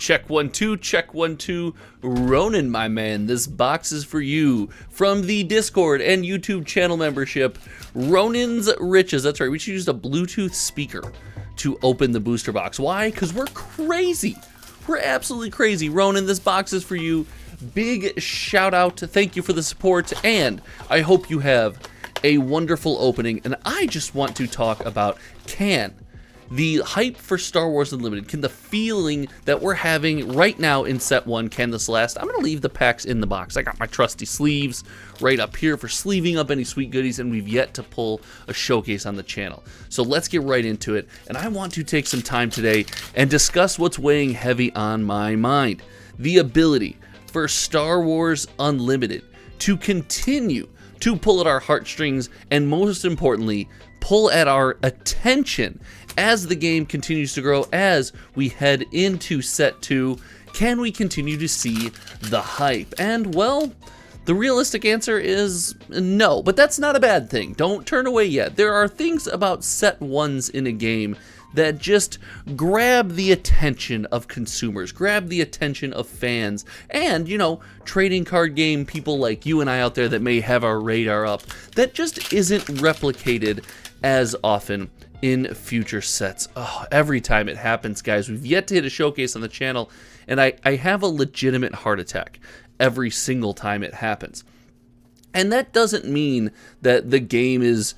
Check 1 2, check 1 2. Ronan, my man, this box is for you from the Discord and YouTube channel membership. Ronan's Riches. That's right, we should use a Bluetooth speaker to open the booster box. Why? Because we're crazy. We're absolutely crazy. Ronan, this box is for you. Big shout out. Thank you for the support, and I hope you have a wonderful opening. And I just want to talk about, can the hype for Star Wars Unlimited, can the feeling that we're having right now in set 1, can this last? I'm going to leave the packs in the box. I got my trusty sleeves right up here for sleeving up any sweet goodies, and we've yet to pull a showcase on the channel. So let's get right into it, and I want to take some time today and discuss what's weighing heavy on my mind. The ability for Star Wars Unlimited to continue to pull at our heartstrings, and most importantly, pull at our attention as the game continues to grow, as we head into set 2. Can we continue to see the hype? And well, the realistic answer is no, but that's not a bad thing. Don't turn away yet. There are things about set 1s in a game that just grab the attention of consumers, grab the attention of fans, and, you know, trading card game people like you and I out there that may have our radar up, that just isn't replicated as often in future sets. Oh, every time it happens, guys, we've yet to hit a showcase on the channel, and I have a legitimate heart attack every single time it happens. And that doesn't mean that the game is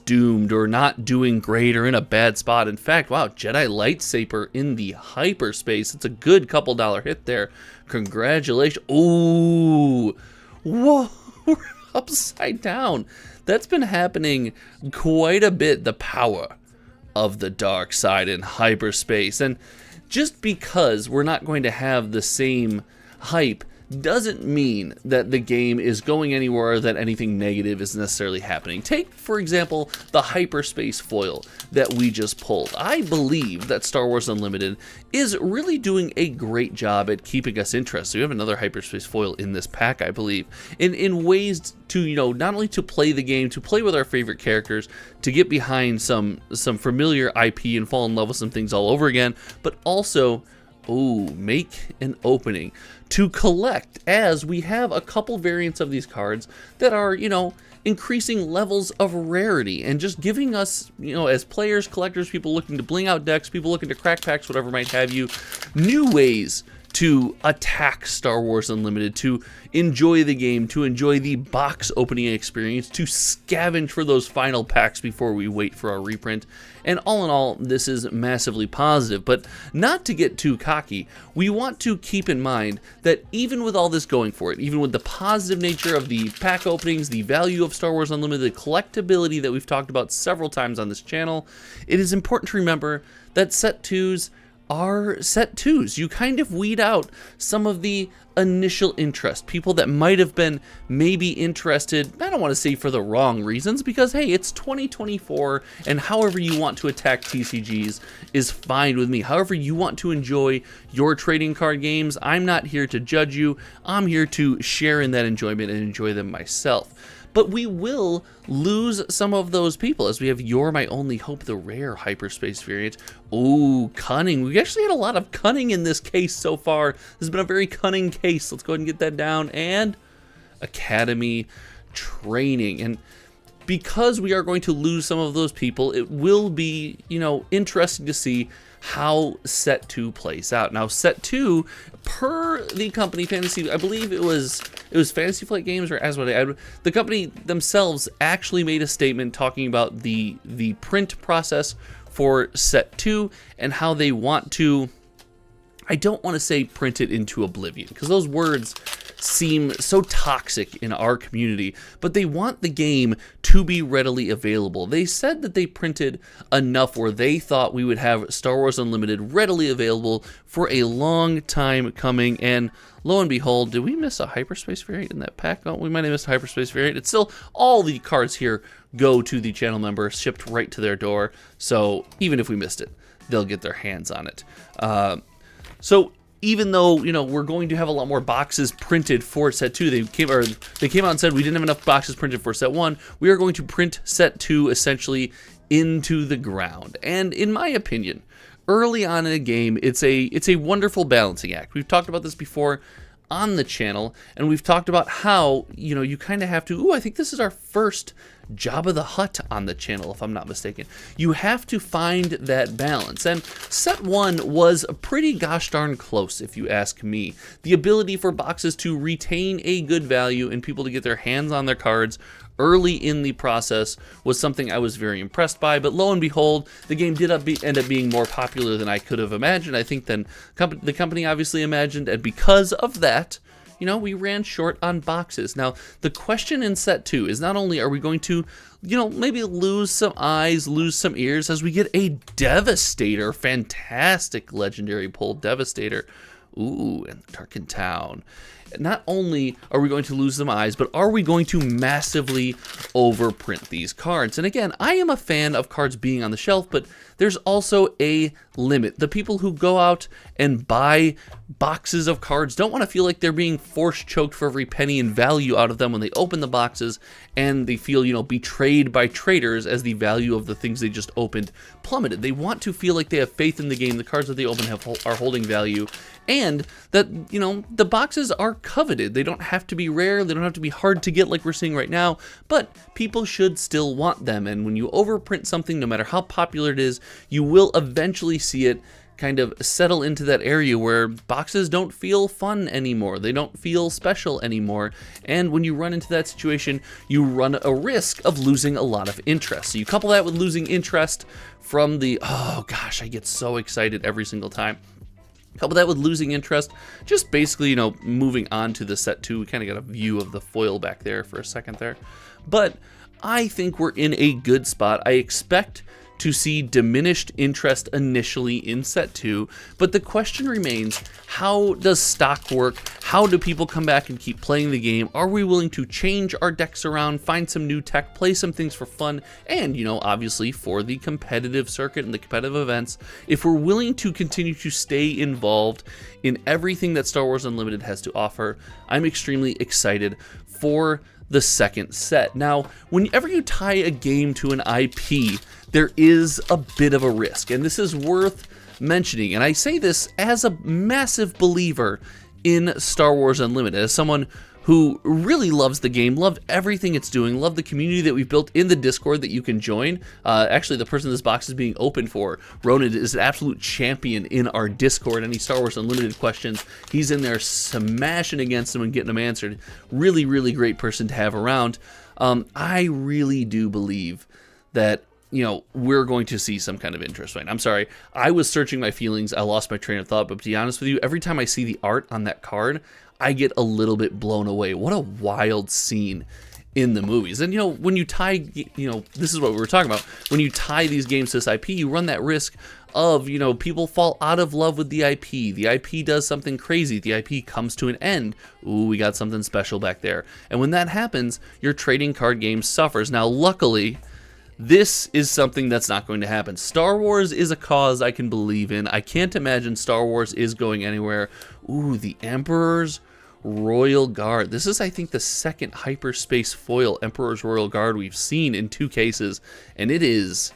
doomed or not doing great or in a bad spot. In fact, wow, Jedi Lightsaber in the hyperspace. It's a good couple dollar hit there. Congratulations. Ooh, whoa, we're upside down. That's been happening quite a bit, the power of the dark side in hyperspace. And just because we're not going to have the same hype doesn't mean that the game is going anywhere, that anything negative is necessarily happening. Take, for example, the hyperspace foil that we just pulled. I believe that Star Wars Unlimited is really doing a great job at keeping us interested. We have another hyperspace foil in this pack, I believe, in ways to, you know, not only to play the game, to play with our favorite characters, to get behind some familiar IP and fall in love with some things all over again, but also, make an opening to collect, as we have a couple variants of these cards that are, you know, increasing levels of rarity and just giving us, you know, as players, collectors, people looking to bling out decks, people looking to crack packs, whatever might have you, new ways to attack Star Wars Unlimited, to enjoy the game, to enjoy the box opening experience, to scavenge for those final packs before we wait for our reprint. And all in all, this is massively positive. But not to get too cocky, we want to keep in mind that even with all this going for it, even with the positive nature of the pack openings, the value of Star Wars Unlimited, the collectability that we've talked about several times on this channel, it is important to remember that set 2s are set 2s. You kind of weed out some of the initial interest, people that might have been maybe interested, I don't want to say for the wrong reasons, because hey, it's 2024, and however you want to attack TCGs is fine with me. However you want to enjoy your trading card games, I'm not here to judge you. I'm here to share in that enjoyment and enjoy them myself. But we will lose some of those people, as we have You're My Only Hope, the rare hyperspace variant. Ooh, cunning. We actually had a lot of cunning in this case so far. This has been a very cunning case. Let's go ahead and get that down. And Academy Training. And because we are going to lose some of those people, it will be, you know, interesting to see how set 2 plays out. Now, set 2, per the company Fantasy, I believe it was Fantasy Flight Games or Asmodee, the company themselves actually made a statement talking about the print process for set 2 and how they want to, I don't want to say print it into oblivion, because those words seem so toxic in our community, but they want the game to be readily available. They said that they printed enough where they thought we would have Star Wars Unlimited readily available for a long time coming, and lo and behold, did we miss a hyperspace variant in that pack? Oh, we might have missed a hyperspace variant. It's still, all the cards here go to the channel member, shipped right to their door, so even if we missed it, they'll get their hands on it. So even though, you know, we're going to have a lot more boxes printed for set 2, they came out and said we didn't have enough boxes printed for set 1. We are going to print set 2 essentially into the ground. And in my opinion, early on in a game, it's a wonderful balancing act. We've talked about this before on the channel, and we've talked about how, you know, you kind of have to, ooh, I think this is our first Jabba the Hutt on the channel, if I'm not mistaken. You have to find that balance, and set 1 was pretty gosh darn close, if you ask me. The ability for boxes to retain a good value and people to get their hands on their cards early in the process was something I was very impressed by, but lo and behold, the game did end up being more popular than I could have imagined, I think, than the company obviously imagined, and because of that, you know, we ran short on boxes. Now, the question in set 2 is not only are we going to, you know, maybe lose some eyes, lose some ears, as we get a Devastator, fantastic legendary pull, Devastator, ooh, and the Darkened Town. Not only are we going to lose some eyes, but are we going to massively overprint these cards? And again, I am a fan of cards being on the shelf, but there's also a limit. The people who go out and buy boxes of cards don't want to feel like they're being force choked for every penny in value out of them when they open the boxes, and they feel, you know, betrayed by traders as the value of the things they just opened plummeted. They want to feel like they have faith in the game, the cards that they open are holding value, and that, you know, the boxes are coveted. They don't have to be rare, they don't have to be hard to get like we're seeing right now, but people should still want them. And when you overprint something, no matter how popular it is, you will eventually see it kind of settle into that area where boxes don't feel fun anymore. They don't feel special anymore. And when you run into that situation, you run a risk of losing a lot of interest. So you couple that with losing interest from the, oh gosh, I get so excited every single time. Couple that with losing interest, just basically, you know, moving on to the set 2. We kind of got a view of the foil back there for a second there. But I think we're in a good spot. I expect to see diminished interest initially in set 2, but the question remains, how does stock work? How do people come back and keep playing the game? Are we willing to change our decks around, find some new tech, play some things for fun, and, you know, obviously for the competitive circuit and the competitive events? If we're willing to continue to stay involved in everything that Star Wars Unlimited has to offer, I'm extremely excited for the second set. Now, whenever you tie a game to an IP, there is a bit of a risk, and this is worth mentioning, and I say this as a massive believer in Star Wars Unlimited, as someone who really loves the game, loved everything it's doing, loved the community that we've built in the Discord that you can join. Actually, the person this box is being opened for, Ronan, is an absolute champion in our Discord. Any Star Wars Unlimited questions, he's in there smashing against them and getting them answered. Really, really great person to have around. I really do believe that, you know, we're going to see some kind of interest rate. I'm sorry, I was searching my feelings, I lost my train of thought, but to be honest with you, every time I see the art on that card, I get a little bit blown away. What a wild scene in the movies. And, you know, when you tie, you know, this is what we were talking about, when you tie these games to this IP, you run that risk of, you know, people fall out of love with the IP does something crazy, the IP comes to an end, ooh, we got something special back there. And when that happens, your trading card game suffers. Now, luckily, this is something that's not going to happen. Star Wars is a cause I can believe in. I can't imagine Star Wars is going anywhere. Ooh, the Emperor's Royal Guard. This is, I think, the second hyperspace foil Emperor's Royal Guard we've seen in 2 cases, and it is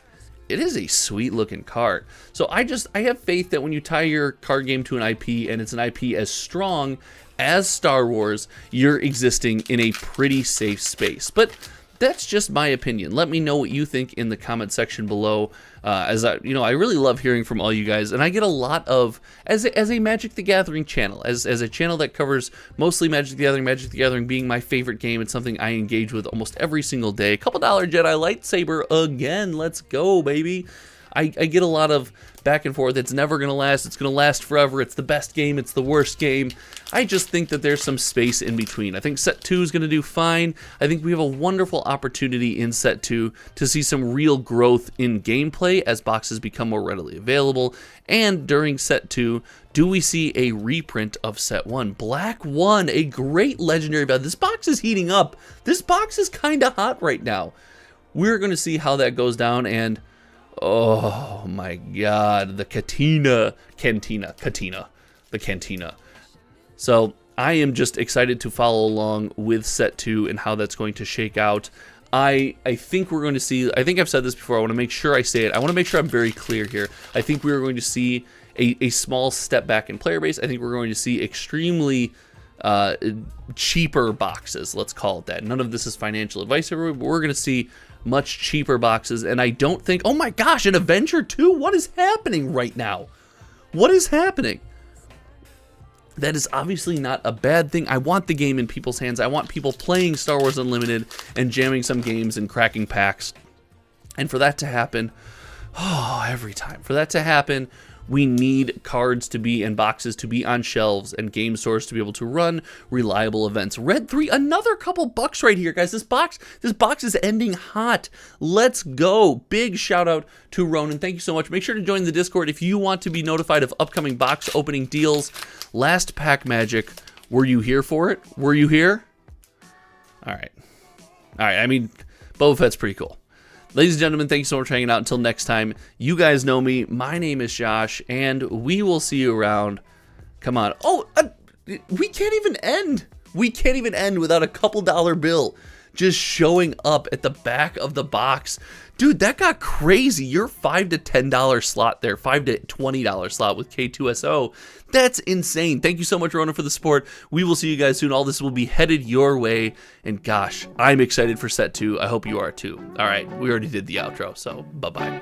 a sweet looking card. So I have faith that when you tie your card game to an IP, and it's an IP as strong as Star Wars, you're existing in a pretty safe space. But that's just my opinion. Let me know what you think in the comment section below. As I really love hearing from all you guys, and I get a lot of, as a Magic the Gathering channel, as a channel that covers mostly Magic the Gathering being my favorite game. It's something I engage with almost every single day. $2 Jedi lightsaber again. Let's go, baby. I get a lot of back and forth. It's never going to last. It's going to last forever. It's the best game. It's the worst game. I just think that there's some space in between. I think set 2 is going to do fine. I think we have a wonderful opportunity in set 2 to see some real growth in gameplay as boxes become more readily available. And during set 2, do we see a reprint of set 1? Black 1, a great legendary value. This box is heating up. This box is kind of hot right now. We're going to see how that goes down, and oh my god, the Cantina. So I am just excited to follow along with set 2 and how that's going to shake out. I think we're going to see, I think I've said this before, I want to make sure I say it. I want to make sure I'm very clear here. I think we are going to see a small step back in player base. I think we're going to see extremely cheaper boxes, let's call it that. None of this is financial advice, everybody, but we're going to see much cheaper boxes, and I don't think, oh my gosh, an Avenger 2? What is happening right now? What is happening? That is obviously not a bad thing. I want the game in people's hands. I want people playing Star Wars Unlimited and jamming some games and cracking packs. And for that to happen, every time, for that to happen, we need cards to be and boxes to be on shelves and game stores to be able to run reliable events. Red 3, another couple bucks right here, guys. This box is ending hot. Let's go. Big shout out to Ronan. Thank you so much. Make sure to join the Discord if you want to be notified of upcoming box opening deals. Last pack magic. Were you here for it? Were you here? All right. I mean, Boba Fett's pretty cool. Ladies and gentlemen, thank you so much for hanging out. Until next time, you guys know me. My name is Josh, and we will see you around. Come on. Oh, we can't even end. We can't even end without a couple dollar bill just showing up at the back of the box. Dude, that got crazy. Your $5 to $10 slot there, $5 to $20 slot with K2SO. That's insane. Thank you so much, Rona, for the support. We will see you guys soon. All this will be headed your way. And gosh, I'm excited for set 2. I hope you are too. All right, we already did the outro, so bye-bye.